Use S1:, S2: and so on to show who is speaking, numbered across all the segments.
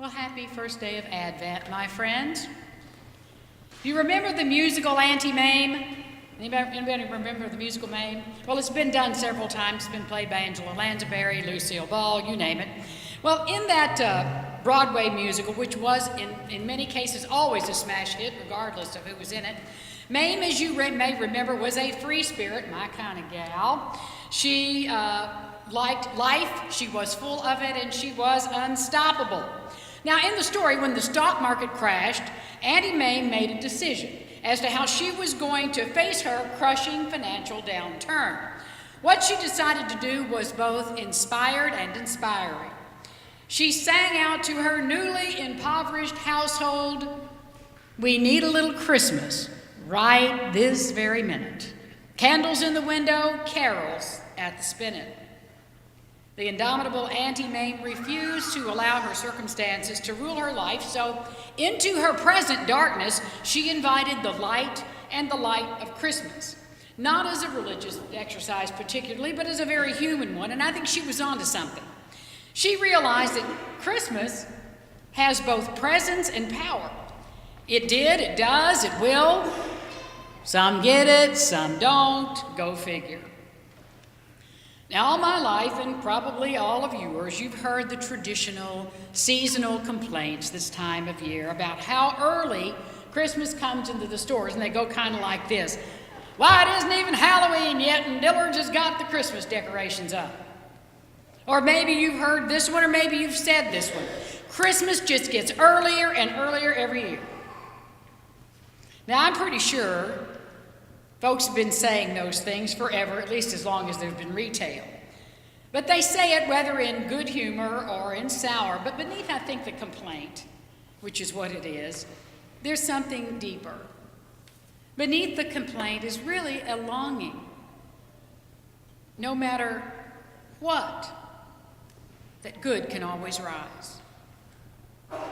S1: Well, happy first day of Advent, my friends. Do you remember the musical Auntie Mame? Anybody remember the musical Mame? Well, it's been done several times. It's been played by Angela Lansbury, Lucille Ball, you name it. Well, in that Broadway musical, which was in many cases always a smash hit, regardless of who was in it, Mame, as you may remember, was a free spirit, my kind of gal. She liked life, she was full of it, and she was unstoppable. Now, in the story, when the stock market crashed, Auntie Mame made a decision as to how she was going to face her crushing financial downturn. What she decided to do was both inspired and inspiring. She sang out to her newly impoverished household, "We need a little Christmas right this very minute. Candles in the window, carols at the spinet." The indomitable Auntie Mame refused to allow her circumstances to rule her life, so into her present darkness, she invited the light and the light of Christmas. Not as a religious exercise particularly, but as a very human one, and I think she was onto something. She realized that Christmas has both presence and power. It did, it does, it will. Some get it, some don't. Go figure. Now, all my life, and probably all of yours, you've heard the traditional seasonal complaints this time of year about how early Christmas comes into the stores, and they go kind of like this. "Why, it isn't even Halloween yet, and Dillard's has got the Christmas decorations up." Or maybe you've heard this one, or maybe you've said this one. "Christmas just gets earlier and earlier every year." Now, I'm pretty sure folks have been saying those things forever, at least as long as there's been retail. But they say it whether in good humor or in sour. But beneath, I think, the complaint, which is what it is, there's something deeper. Beneath the complaint is really a longing, no matter what, that good can always rise.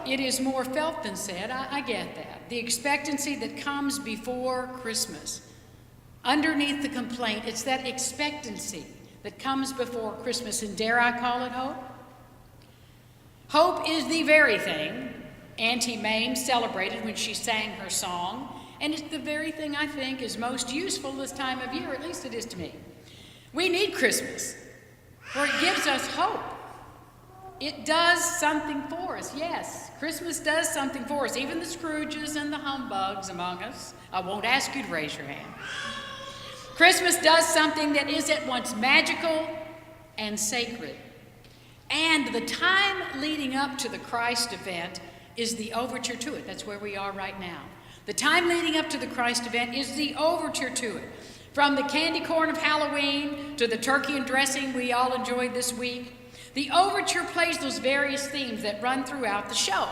S1: It is more felt than said, I get that. The expectancy that comes before Christmas. Underneath the complaint, it's that expectancy that comes before Christmas, and dare I call it hope? Hope is the very thing Auntie Mame celebrated when she sang her song, and it's the very thing I think is most useful this time of year, at least it is to me. We need Christmas, for it gives us hope. It does something for us, yes. Christmas does something for us, even the Scrooges and the humbugs among us. I won't ask you to raise your hand. Christmas does something that is at once magical and sacred. And the time leading up to the Christ event is the overture to it. That's where we are right now. The time leading up to the Christ event is the overture to it. From the candy corn of Halloween to the turkey and dressing we all enjoyed this week, the overture plays those various themes that run throughout the show,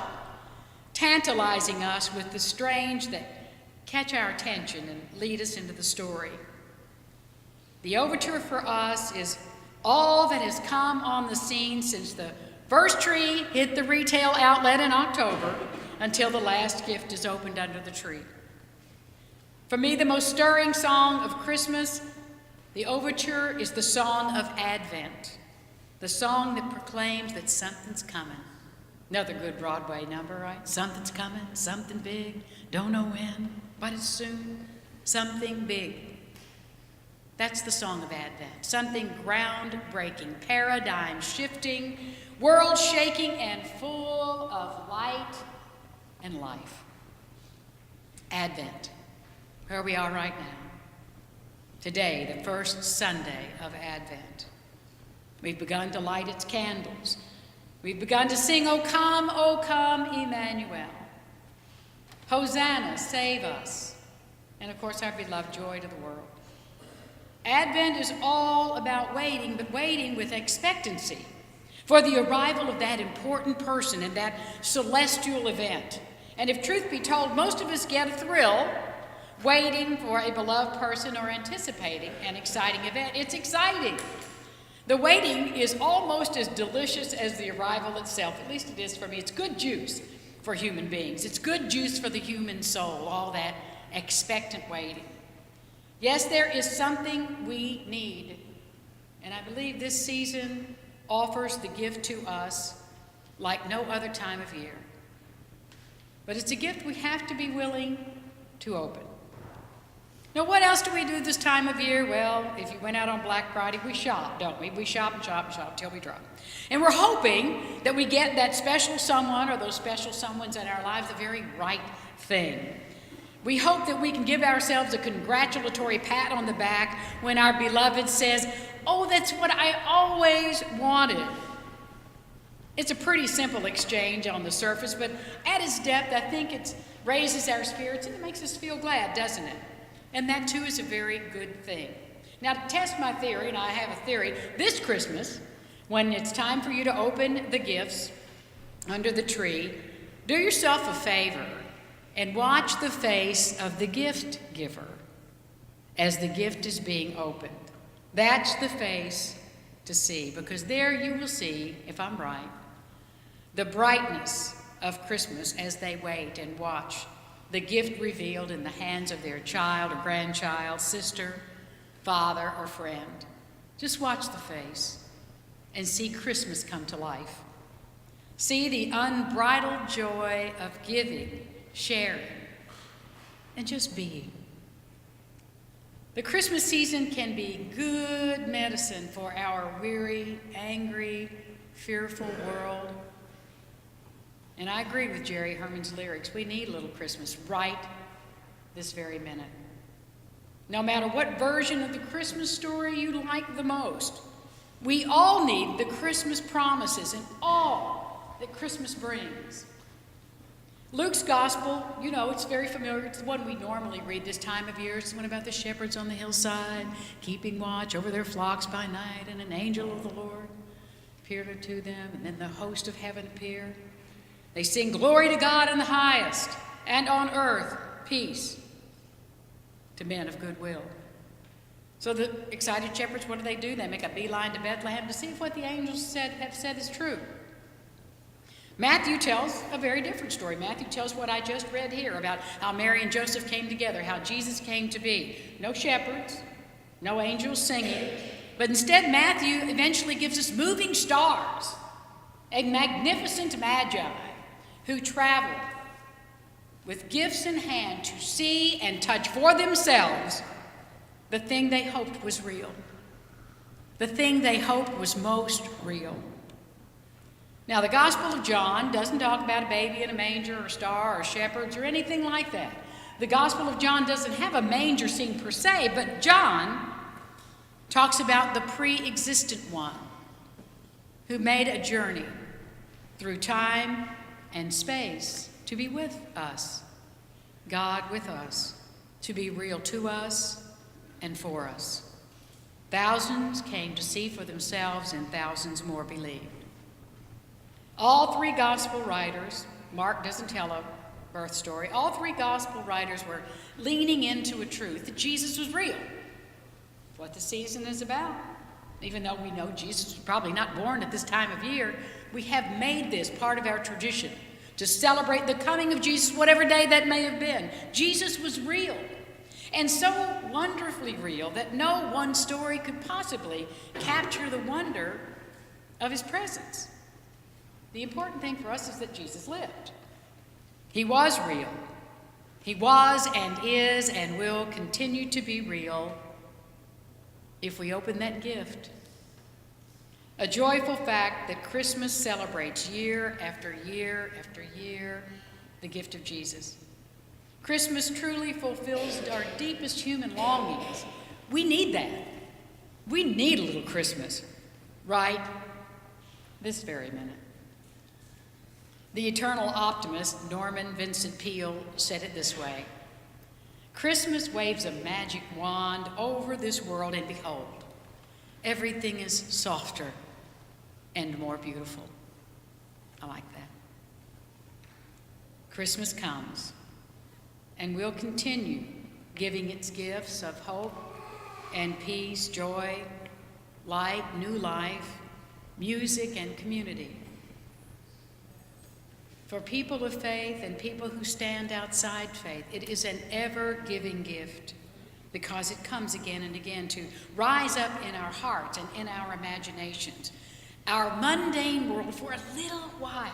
S1: tantalizing us with the strange that catch our attention and lead us into the story. The overture for us is all that has come on the scene since the first tree hit the retail outlet in October until the last gift is opened under the tree. For me, the most stirring song of Christmas, the overture, is the song of Advent, the song that proclaims that something's coming. Another good Broadway number, right? Something's coming, something big, don't know when, but it's soon, something big. That's the song of Advent, something groundbreaking, paradigm-shifting, world-shaking, and full of light and life. Advent, where we are right now. Today, the first Sunday of Advent. We've begun to light its candles. We've begun to sing, O come, Emmanuel. Hosanna, save us. And of course, our beloved joy to the world. Advent is all about waiting, but waiting with expectancy for the arrival of that important person and that celestial event. And if truth be told, most of us get a thrill waiting for a beloved person or anticipating an exciting event. It's exciting. The waiting is almost as delicious as the arrival itself. At least it is for me. It's good juice for human beings. It's good juice for the human soul, all that expectant waiting. Yes, there is something we need, and I believe this season offers the gift to us like no other time of year. But it's a gift we have to be willing to open. Now, what else do we do this time of year? Well, if you went out on Black Friday, we shop, don't we? We shop and shop and shop till we drop. And we're hoping that we get that special someone or those special someones in our lives the very right thing. We hope that we can give ourselves a congratulatory pat on the back when our beloved says, "Oh, that's what I always wanted." It's a pretty simple exchange on the surface, but at its depth, I think it raises our spirits and it makes us feel glad, doesn't it? And that too is a very good thing. Now, to test my theory, and I have a theory, this Christmas, when it's time for you to open the gifts under the tree, do yourself a favor and watch the face of the gift giver as the gift is being opened. That's the face to see, because there you will see, if I'm right, the brightness of Christmas as they wait and watch the gift revealed in the hands of their child or grandchild, sister, father, or friend. Just watch the face and see Christmas come to life. See the unbridled joy of giving, sharing, and just being. The Christmas season can be good medicine for our weary, angry, fearful world. And I agree with Jerry Herman's lyrics. We need a little Christmas right this very minute. No matter what version of the Christmas story you like the most, we all need the Christmas promises and all that Christmas brings. Luke's gospel, you know, it's very familiar. It's the one we normally read this time of year. It's the one about the shepherds on the hillside, keeping watch over their flocks by night, and an angel of the Lord appeared unto them, and then the host of heaven appeared. They sing glory to God in the highest, and on earth peace to men of good will. So the excited shepherds, what do? They make a beeline to Bethlehem to see if what the angels have said is true. Matthew tells a very different story. Matthew tells what I just read here about how Mary and Joseph came together, how Jesus came to be. No shepherds, no angels singing, but instead Matthew eventually gives us moving stars, a magnificent magi who traveled with gifts in hand to see and touch for themselves the thing they hoped was real, the thing they hoped was most real. Now, the Gospel of John doesn't talk about a baby in a manger or a star or shepherds or anything like that. The Gospel of John doesn't have a manger scene per se, but John talks about the pre-existent one who made a journey through time and space to be with us, God with us, to be real to us and for us. Thousands came to see for themselves, and thousands more believed. All three gospel writers, Mark doesn't tell a birth story, all three gospel writers were leaning into a truth that Jesus was real. It's what the season is about. Even though we know Jesus was probably not born at this time of year, we have made this part of our tradition to celebrate the coming of Jesus, whatever day that may have been. Jesus was real, and so wonderfully real that no one story could possibly capture the wonder of his presence. The important thing for us is that Jesus lived. He was real. He was and is and will continue to be real if we open that gift. A joyful fact that Christmas celebrates year after year after year the gift of Jesus. Christmas truly fulfills our deepest human longings. We need that. We need a little Christmas right this very minute. The eternal optimist Norman Vincent Peale said it this way: Christmas waves a magic wand over this world, and behold, everything is softer and more beautiful. I like that. Christmas comes, and we'll continue giving its gifts of hope and peace, joy, light, new life, music, and community. For people of faith and people who stand outside faith, it is an ever-giving gift because it comes again and again to rise up in our hearts and in our imaginations our mundane world for a little while.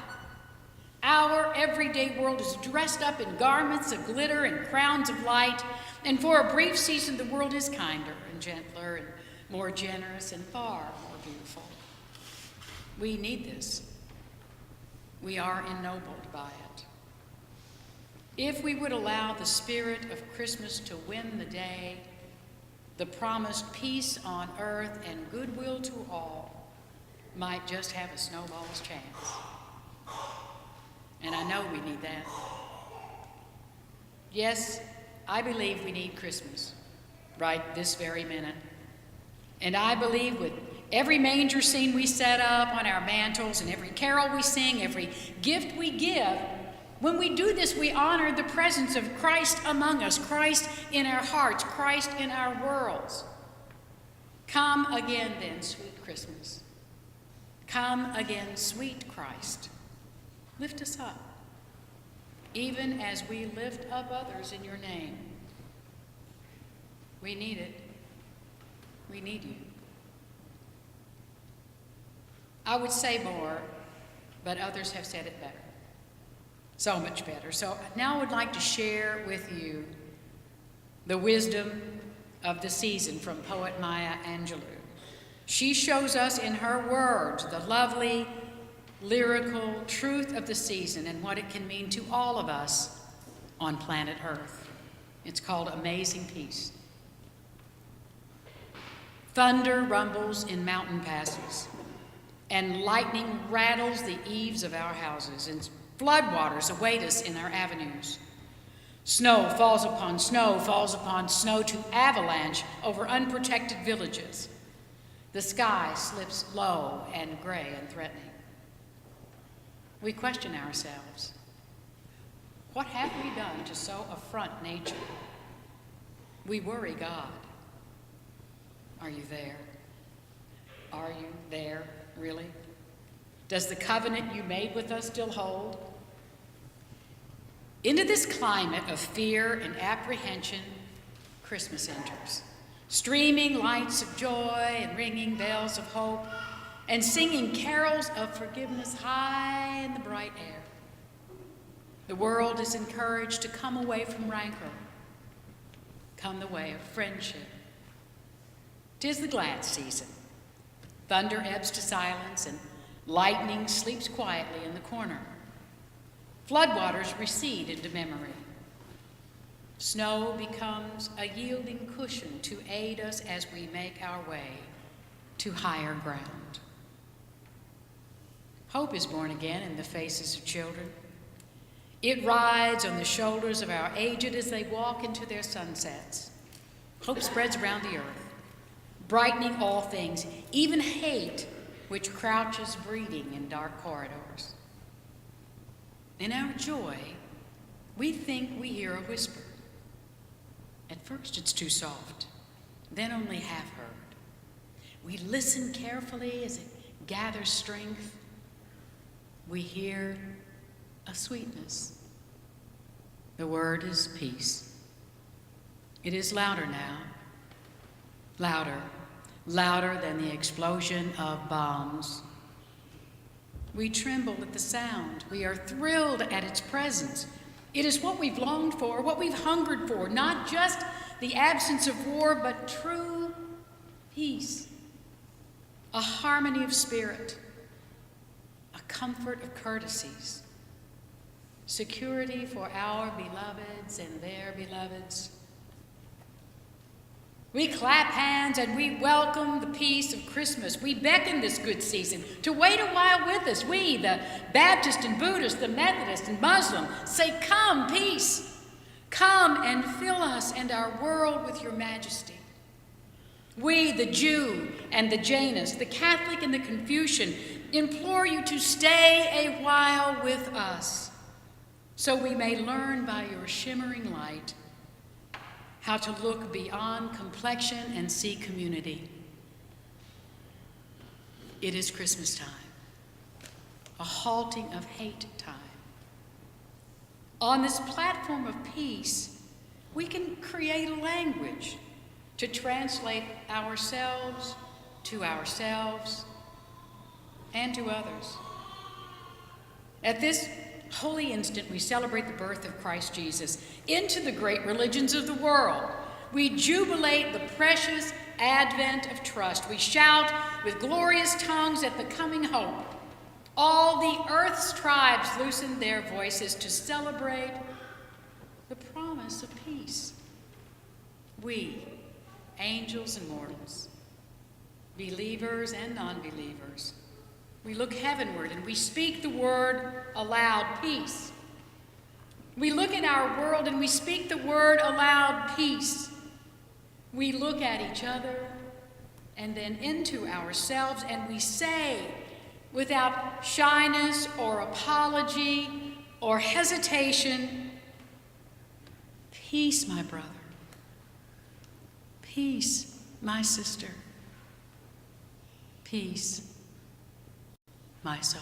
S1: Our everyday world is dressed up in garments of glitter and crowns of light, and for a brief season the world is kinder and gentler and more generous and far more beautiful. We need this. We are ennobled by it. If we would allow the spirit of Christmas to win the day, the promised peace on earth and goodwill to all might just have a snowball's chance. And I know we need that. Yes, I believe we need Christmas right this very minute. And I believe with every manger scene we set up on our mantles and every carol we sing, every gift we give, when we do this, we honor the presence of Christ among us, Christ in our hearts, Christ in our worlds. Come again then, sweet Christmas. Come again, sweet Christ. Lift us up, even as we lift up others in your name. We need it. We need you. I would say more, but others have said it better. So much better. So now I would like to share with you the wisdom of the season from poet Maya Angelou. She shows us in her words the lovely, lyrical truth of the season and what it can mean to all of us on planet Earth. It's called Amazing Peace. Thunder rumbles in mountain passes, and lightning rattles the eaves of our houses, and floodwaters await us in our avenues. Snow falls upon snow, falls upon snow to avalanche over unprotected villages. The sky slips low and gray and threatening. We question ourselves. What have we done to so affront nature? We worry God. Are you there? Are you there, really? Does the covenant you made with us still hold? Into this climate of fear and apprehension, Christmas enters. Streaming lights of joy and ringing bells of hope, and singing carols of forgiveness high in the bright air. The world is encouraged to come away from rancor, come the way of friendship. 'Tis the glad season. Thunder ebbs to silence, and lightning sleeps quietly in the corner. Floodwaters recede into memory. Snow becomes a yielding cushion to aid us as we make our way to higher ground. Hope is born again in the faces of children. It rides on the shoulders of our aged as they walk into their sunsets. Hope spreads around the earth, brightening all things, even hate, which crouches breeding in dark corridors. In our joy, we think we hear a whisper. At first it's too soft, then only half heard. We listen carefully as it gathers strength. We hear a sweetness. The word is peace. It is louder now, louder than the explosion of bombs. We tremble at the sound. We are thrilled at its presence. It is what we've longed for, what we've hungered for, not just the absence of war, but true peace, a harmony of spirit, a comfort of courtesies, security for our beloveds and their beloveds. We clap hands and we welcome the peace of Christmas. We beckon this good season to wait a while with us. We, the Baptist and Buddhist, the Methodist and Muslim, say, "Come, peace. Come and fill us and our world with your majesty." We, the Jew and the Jainist, the Catholic and the Confucian, implore you to stay a while with us so we may learn by your shimmering light how to look beyond complexion and see community. It is Christmas time, a halting of hate time. On this platform of peace, we can create a language to translate ourselves to ourselves, and to others. At this holy instant, we celebrate the birth of Christ Jesus into the great religions of the world. We jubilate the precious advent of trust. We shout with glorious tongues at the coming hope. All the earth's tribes loosen their voices to celebrate the promise of peace. We, angels and mortals, believers and non-believers, we look heavenward and we speak the word aloud, peace. We look at our world and we speak the word aloud, peace. We look at each other and then into ourselves, and we say, without shyness or apology or hesitation, peace, my brother. Peace, my sister. Peace, my soul.